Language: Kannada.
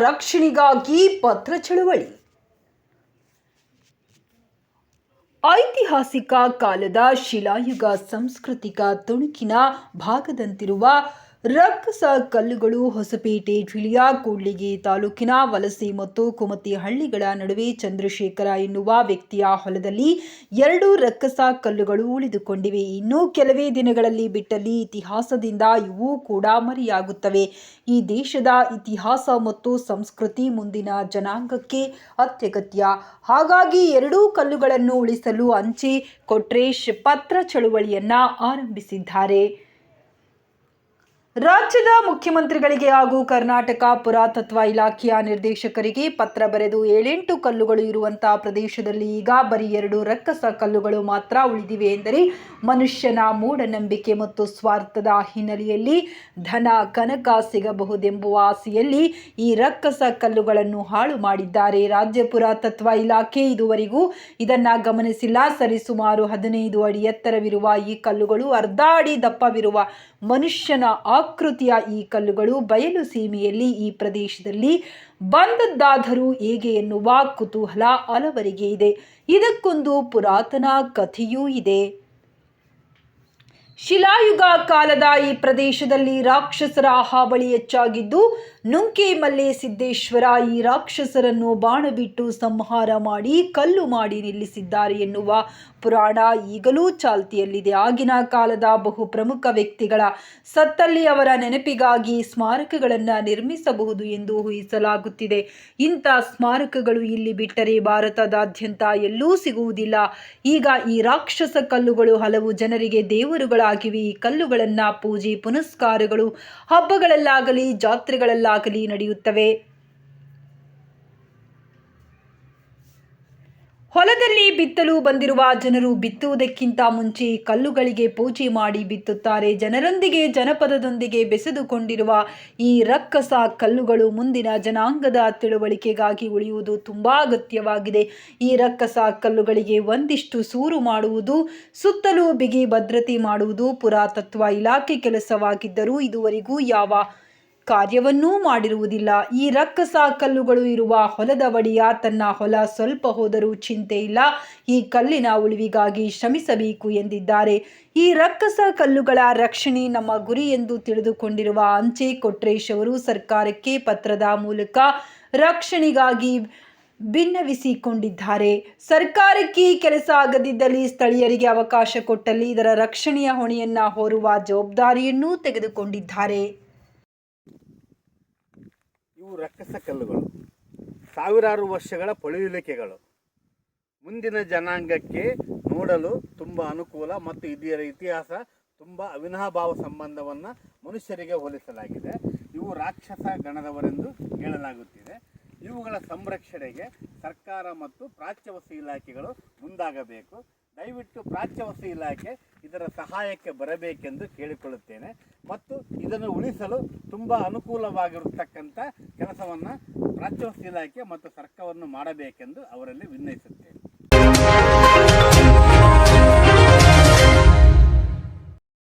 ರಕ್ಷಣೆಗಾಗಿ ಪತ್ರ ಚಳವಳಿ. ಐತಿಹಾಸಿಕ ಕಾಲದ ಶಿಲಾಯುಗ ಸಾಂಸ್ಕೃತಿಕ ತುಣುಕಿನ ಭಾಗದಂತಿರುವ ರಕ್ಕಸ ಕಲ್ಲುಗಳು ಹೊಸಪೇಟೆ ಜಿಲ್ಲೆಯ ಕೂಡ್ಲಿಗಿ ತಾಲೂಕಿನ ವಲಸೆ ಮತ್ತು ಕುಮತಿ ಹಳ್ಳಿಗಳ ನಡುವೆ ಚಂದ್ರಶೇಖರ ಎನ್ನುವ ವ್ಯಕ್ತಿಯ ಹೊಲದಲ್ಲಿ 2 ರಕ್ಕಸ ಕಲ್ಲುಗಳು ಉಳಿದುಕೊಂಡಿವೆ. ಇನ್ನು ಕೆಲವೇ ದಿನಗಳಲ್ಲಿ ಬಿಟ್ಟಲ್ಲಿ ಇತಿಹಾಸದಿಂದ ಇವು ಕೂಡ ಮರೆಯಾಗುತ್ತವೆ. ಈ ದೇಶದ ಇತಿಹಾಸ ಮತ್ತು ಸಂಸ್ಕೃತಿ ಮುಂದಿನ ಜನಾಂಗಕ್ಕೆ ಅತ್ಯಗತ್ಯ. ಹಾಗಾಗಿ 2 ಕಲ್ಲುಗಳನ್ನು ಉಳಿಸಲು ಅಂಚೆ ಕೊಟ್ರೇಶ್ ಪತ್ರ ಚಳುವಳಿಯನ್ನ ಆರಂಭಿಸಿದ್ದಾರೆ. ರಾಜ್ಯದ ಮುಖ್ಯಮಂತ್ರಿಗಳಿಗೆ ಹಾಗೂ ಕರ್ನಾಟಕ ಪುರಾತತ್ವ ಇಲಾಖೆಯ ನಿರ್ದೇಶಕರಿಗೆ ಪತ್ರ ಬರೆದು 7-8 ಕಲ್ಲುಗಳು ಇರುವಂತಹ ಪ್ರದೇಶದಲ್ಲಿ ಈಗ ಬರೀ 2 ರಕ್ಕಸ ಕಲ್ಲುಗಳು ಮಾತ್ರ ಉಳಿದಿವೆ ಎಂದರೆ ಮನುಷ್ಯನ ಮೂಢನಂಬಿಕೆ ಮತ್ತು ಸ್ವಾರ್ಥದ ಹಿನ್ನೆಲೆಯಲ್ಲಿ ಧನ ಕನಕ ಸಿಗಬಹುದೆಂಬುವ ಆಸೆಯಲ್ಲಿ ಈ ರಕ್ಕಸ ಕಲ್ಲುಗಳನ್ನು ಹಾಳು ಮಾಡಿದ್ದಾರೆ. ರಾಜ್ಯ ಪುರಾತತ್ವ ಇಲಾಖೆ ಇದುವರೆಗೂ ಇದನ್ನ ಗಮನಿಸಿಲ್ಲ. ಸರಿಸುಮಾರು 15 ಅಡಿ ಎತ್ತರವಿರುವ ಈ ಕಲ್ಲುಗಳು ಅರ್ಧ ಅಡಿ ದಪ್ಪವಿರುವ ಮನುಷ್ಯನ ಆಕೃತಿಯ ಈ ಕಲ್ಲುಗಳು ಬಯಲು ಸೀಮೆಯಲ್ಲಿ ಈ ಪ್ರದೇಶದಲ್ಲಿ ಬಂದದ್ದಾದರೂ ಹೇಗೆ ಎನ್ನುವ ಕುತೂಹಲ ಹಲವರಿಗೆ ಇದೆ. ಇದಕ್ಕೊಂದು ಪುರಾತನ ಕಥೆಯೂ ಇದೆ. ಶಿಲಾಯುಗ ಕಾಲದ ಈ ಪ್ರದೇಶದಲ್ಲಿ ರಾಕ್ಷಸರ ಹಾವಳಿ ಹೆಚ್ಚಾಗಿದ್ದು ನುಂಕೆ ಮಲ್ಲೆ ಸಿದ್ದೇಶ್ವರ ಈ ರಾಕ್ಷಸರನ್ನು ಬಾಣ ಬಿಟ್ಟು ಸಂಹಾರ ಮಾಡಿ ಕಲ್ಲು ಮಾಡಿ ನಿಲ್ಲಿಸಿದ್ದಾರೆ ಎನ್ನುವ ಪುರಾಣ ಈಗಲೂ ಚಾಲ್ತಿಯಲ್ಲಿದೆ. ಆಗಿನ ಕಾಲದ ಬಹು ಪ್ರಮುಖ ವ್ಯಕ್ತಿಗಳ ಸತ್ತಲ್ಲಿ ಅವರ ನೆನಪಿಗಾಗಿ ಸ್ಮಾರಕಗಳನ್ನು ನಿರ್ಮಿಸಬಹುದು ಎಂದು ಊಹಿಸಲಾಗುತ್ತಿದೆ. ಇಂಥ ಸ್ಮಾರಕಗಳು ಇಲ್ಲಿ ಬಿಟ್ಟರೆ ಭಾರತದಾದ್ಯಂತ ಎಲ್ಲೂ ಸಿಗುವುದಿಲ್ಲ. ಈಗ ಈ ರಾಕ್ಷಸ ಕಲ್ಲುಗಳು ಹಲವು ಜನರಿಗೆ ದೇವರುಗಳಾಗಿವೆ. ಈ ಕಲ್ಲುಗಳನ್ನು ಪೂಜೆ ಪುನಸ್ಕಾರಗಳು ಹಬ್ಬಗಳಲ್ಲಾಗಲಿ ಜಾತ್ರೆಗಳಲ್ಲಾಗಲಿ ನಡೆಯುತ್ತವೆ. ಹೊಲದಲ್ಲಿ ಬಿತ್ತಲು ಬಂದಿರುವ ಜನರು ಬಿತ್ತುವುದಕ್ಕಿಂತ ಮುಂಚೆ ಕಲ್ಲುಗಳಿಗೆ ಪೂಜೆ ಮಾಡಿ ಬಿತ್ತುತ್ತಾರೆ. ಜನರೊಂದಿಗೆ ಜನಪದದೊಂದಿಗೆ ಬೆಸೆದುಕೊಂಡಿರುವ ಈ ರಕ್ಕಸ ಕಲ್ಲುಗಳು ಮುಂದಿನ ಜನಾಂಗದ ತಿಳುವಳಿಕೆಗಾಗಿ ಉಳಿಯುವುದು ತುಂಬಾ ಅಗತ್ಯವಾಗಿದೆ. ಈ ರಕ್ಕಸ ಕಲ್ಲುಗಳಿಗೆ ಒಂದಿಷ್ಟು ಸೂರು ಮಾಡುವುದು, ಸುತ್ತಲೂ ಬಿಗಿ ಭದ್ರತೆ ಮಾಡುವುದು ಪುರಾತತ್ವ ಇಲಾಖೆ ಕೆಲಸವಾಗಿದ್ದರೂ ಇದುವರೆಗೂ ಯಾವ ಕಾರ್ಯವನ್ನೂ ಮಾಡಿರುವುದಿಲ್ಲ. ಈ ರಕ್ಕಸ ಕಲ್ಲುಗಳು ಇರುವ ಹೊಲದ ಒಡೆಯ ತನ್ನ ಹೊಲ ಸ್ವಲ್ಪ ಹೋದರೂ ಚಿಂತೆ ಇಲ್ಲ, ಈ ಕಲ್ಲಿನ ಉಳಿವಿಗಾಗಿ ಶ್ರಮಿಸಬೇಕು ಎಂದಿದ್ದಾರೆ. ಈ ರಕ್ಕಸ ಕಲ್ಲುಗಳ ರಕ್ಷಣೆ ನಮ್ಮ ಗುರಿ ಎಂದು ತಿಳಿದುಕೊಂಡಿರುವ ಅಂಚೆ ಕೊಟ್ರೇಶ್ ಅವರು ಸರ್ಕಾರಕ್ಕೆ ಪತ್ರದ ಮೂಲಕ ರಕ್ಷಣೆಗಾಗಿ ಭಿನ್ನವಿಸಿಕೊಂಡಿದ್ದಾರೆ. ಸರ್ಕಾರಕ್ಕೆ ಕೆಲಸ ಆಗದಿದ್ದಲ್ಲಿ ಸ್ಥಳೀಯರಿಗೆ ಅವಕಾಶ ಕೊಟ್ಟಲ್ಲಿ ಇದರ ರಕ್ಷಣೆಯ ಹೊಣೆಯನ್ನ ಹೊರುವ ಜವಾಬ್ದಾರಿಯನ್ನೂ ತೆಗೆದುಕೊಂಡಿದ್ದಾರೆ. ಇವು ರಕ್ಕಸ ಕಲ್ಲುಗಳು, ಸಾವಿರಾರು ವರ್ಷಗಳ ಪಳೆಯುಳಿಕೆಗಳು. ಮುಂದಿನ ಜನಾಂಗಕ್ಕೆ ನೋಡಲು ತುಂಬ ಅನುಕೂಲ ಮತ್ತು ಇದರ ಇತಿಹಾಸ ತುಂಬ ಅವಿನಾಭಾವ ಸಂಬಂಧವನ್ನು ಮನುಷ್ಯರಿಗೆ ಹೋಲಿಸಲಾಗಿದೆ. ಇವು ರಾಕ್ಷಸ ಗಣದವರೆಂದು ಹೇಳಲಾಗುತ್ತಿದೆ. ಇವುಗಳ ಸಂರಕ್ಷಣೆಗೆ ಸರ್ಕಾರ ಮತ್ತು ಪ್ರಾಚ್ಯವಸ್ತು ಇಲಾಖೆಗಳು ಮುಂದಾಗಬೇಕು. ದಯವಿಟ್ಟು ಪ್ರಾಚ್ಯವಸ್ತು ಇಲಾಖೆ ಇದರ ಸಹಾಯಕ್ಕೆ ಬರಬೇಕೆಂದು ಕೇಳಿಕೊಳ್ಳುತ್ತೇನೆ ಮತ್ತು ಇದನ್ನು ಉಳಿಸಲು ತುಂಬ ಅನುಕೂಲವಾಗಿರತಕ್ಕಂಥ ಕೆಲಸವನ್ನು ಪ್ರಾಚ್ಯವಸ್ತು ಇಲಾಖೆ ಮತ್ತು ಸರ್ಕಾರವನ್ನು ಮಾಡಬೇಕೆಂದು ಅವರಲ್ಲಿ ವಿನಂತಿಸುತ್ತೇನೆ.